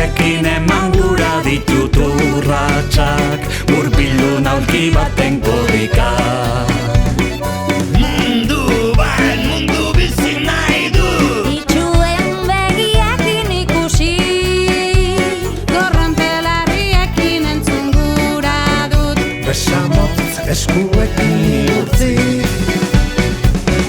zurekin eman gura ditut urratsak, murbildu aurki baten korrika. Mundu bizi nahi du. Itxuen begiekin ikusi, gorrontelarriekin entzun gura dut. Besamotz eskuekin urtzi.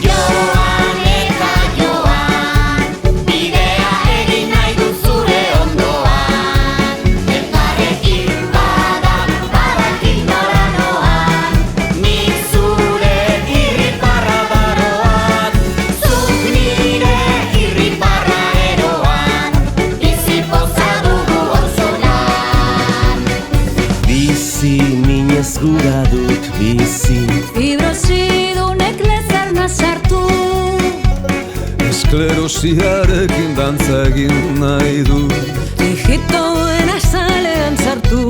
Joan eta joan, bidea egin nahi du zure ondoan. Elkarrekin bada, badakin nora noan. Nik zure irriparra baroan, zuk nire irriparra eroan. Bizi poza dugu auzolan. Bizi minez gura dut bizi. Fibrosidunek lezerna sartu, Esklerosiarekin dantza egin nahi du. digitoen azalean sartu.